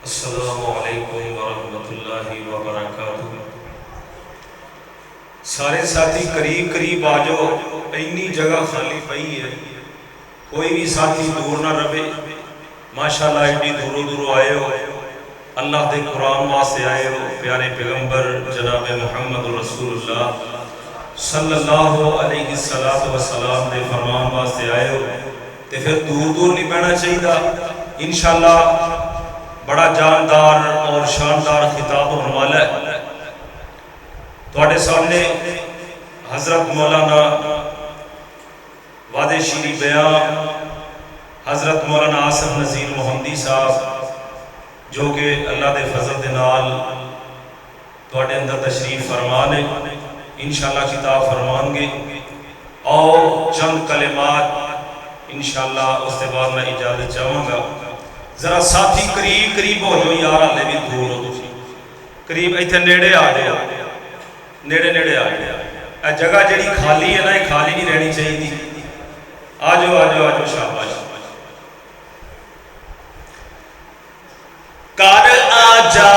السلام علیکم ورحمۃ اللہ وبرکاتہ۔ سارے ساتھی قریب قریب آ جاؤ، اینی جگہ خالی پئی ہے، کوئی بھی ساتھی دور نہ رہے۔ ماشاءاللہ ایڈی دوروں دوروں آئے ہو، اللہ دے قرآن واسطے آئے ہو، پیارے پیغمبر جناب محمد رسول اللہ صلی اللہ علیہ وسلم دے فرمان واسطے آئے ہو، تے پھر دور دور نہیں بہنا چاہیے۔ انشاءاللہ بڑا جاندار اور شاندار خطاب ہونے والا ہے۔ تواڈے سامنے حضرت مولانا وعدے شیری بیان حضرت مولانا آصف نذیر محمدی صاحب، جو کہ اللہ دے فضل دے نال تواڈے اندر تشریف فرمان ہے، انشاءاللہ خطاب فرمان گے اور چند کلمات انشاءاللہ اس کے بعد میں اجازت چاہوں گا۔ ذرا ساتھی قریب قریب ہو جاؤ یار، ہلے بھی دور ہو، تسی قریب ایتھے نیڑے آ جاؤ، نیڑے نیڑے آ جاؤ۔ اے جگہ جڑی خالی ہے نا، یہ خالی نہیں رہنی چاہیے۔ آ جاؤ آ جاؤ آ جاؤ، شاباش۔ کر آ جا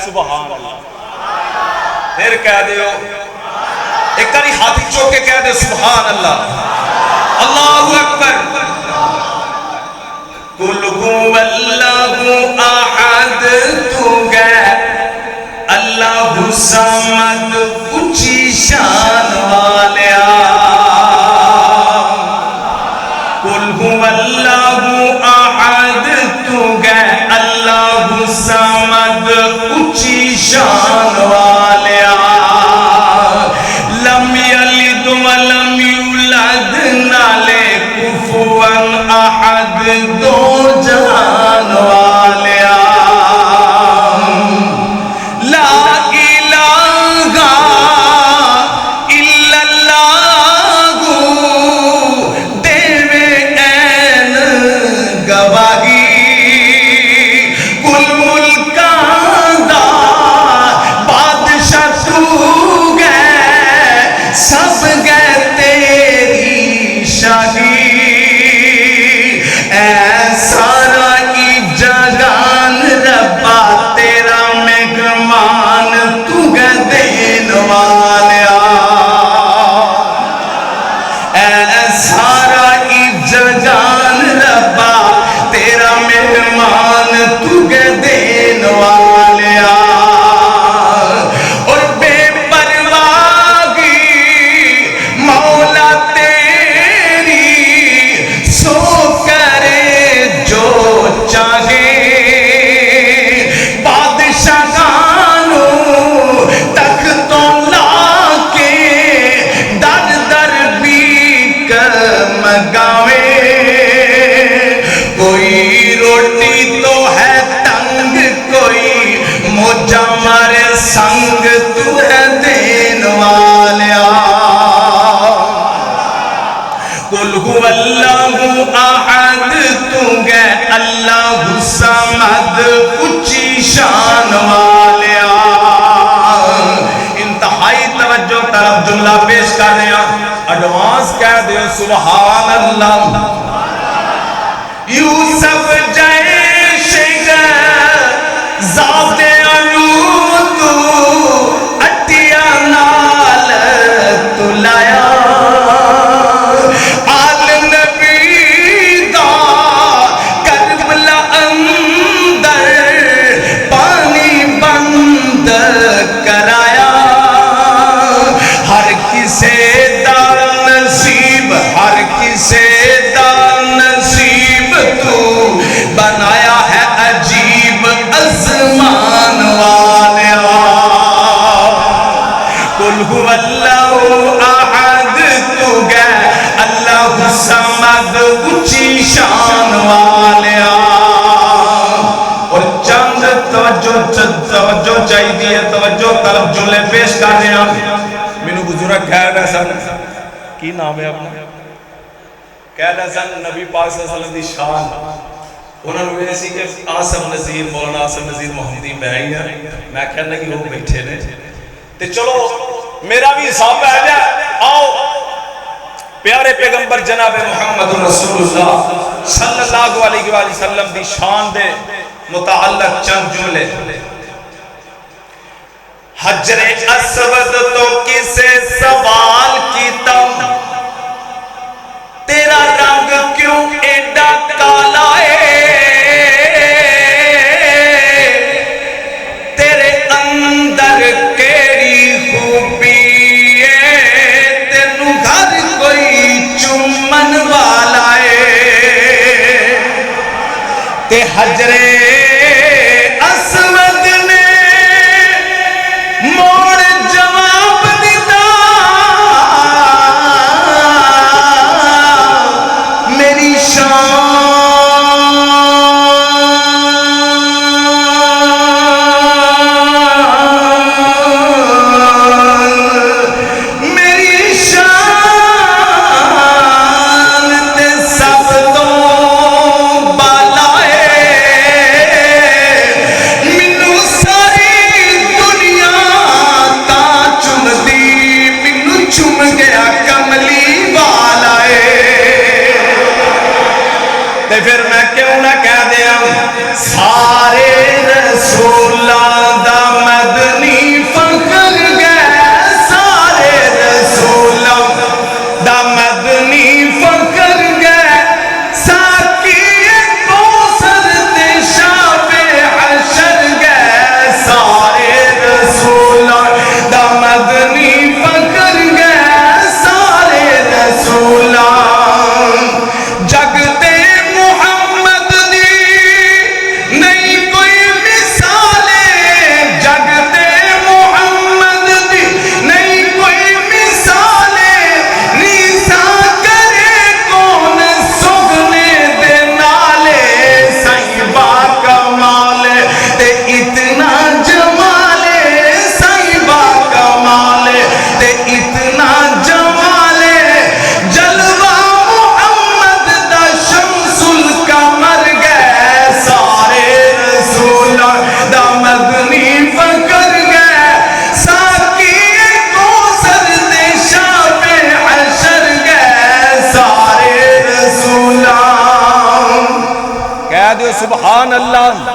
سبحان اللہ، پھر کہہ دیو ایک کاری ہاتھی چوک کے کہہ دے سبحان اللہ، اللہ اکبر۔ قل هو اللہ احد، تو گئے اللہ صمد، اونچی شان والیا۔ قل هو اللہ احد، تو گئے اللہ صمد، اونچی شان والیا۔ لم یلد ولم یولد، نالے کفوا احد، دو جہان والیا۔ لا الہ الا اللہ، دیوے این گواہی۔ قل هو اللہ احد، تو گئے اللہ صمد، اونچی شان والیا۔ انتہائی توجہ طرف جملہ پیش کر رہے ہیں۔ ایڈوانس کہہ دیو سبحان اللہ یوسف جیشگ ذات علوتو اٹیا نال تلایا آل نبی دا کربلا اندر پانی بند کرایا ہر کسے دا نصیب ہر کسے دا نصیب تو بنایا ہے عجیب ازمان والیا قل هو اللہ احد تو گئے اللہ سمد اچھی شان والیا اور چند توجہ چاہی دیئے توجہ طرف جملے پیش کر رہے ہیں مینو بزرگ کہہ رہے سن کی نام ہے اپنا کہہ رہے سن نبی پاک صلی اللہ علیہ وسلم دی شان انہوں نے ایسی کہ آصف نظیر مولانا آصف نظیر محمدی میں ہی ہے میں کہنے کی وہ بیٹھے نے تے چلو میرا بھی حساب ہے جائے آؤ پیارے پیغمبر جناب محمد رسول اللہ صلی اللہ علیہ وسلم دی شان دے متعلق چند جملے حجر اسود تو کسے سوال کیتا تیرا رنگ کیوں ایڈا کالا ہے تیرے اندر کیڑی خوبی ہے تینوں گھر کوئی چمن والا ہے تے حجر اسود نے موڑ جواب دیتا میری شان تے سب تو بالا ہے مینو ساری دنیا تا چم دی مینو چم گیا کملی والا ہے تے پھر میں کیوں نہ کہہ دیا سارے رسولاں دا مدنی فخر گئے سارے رسولاں دا مدنی فخر گئے ساکی کوثر تے شافع حشر گئے سارے رسولاں دا مدنی فخر گئے سارے رسولاں جگ دے محمد دی نہیں کوئی مثال جگ دے محمد دی نہیں کوئی مثال ریسا کرے کون سگنے دے نالے سائیں با کمال تے اتنا جمال سائیں با کمال تے اتنا جمال جلوہ محمد دا شمس القمر گئے سارے رسولاں دا مدنی فخر گئے ساکی کوثر تے شافع حشر گئے سارے رسولاں کہہ دیو سبحان اللہ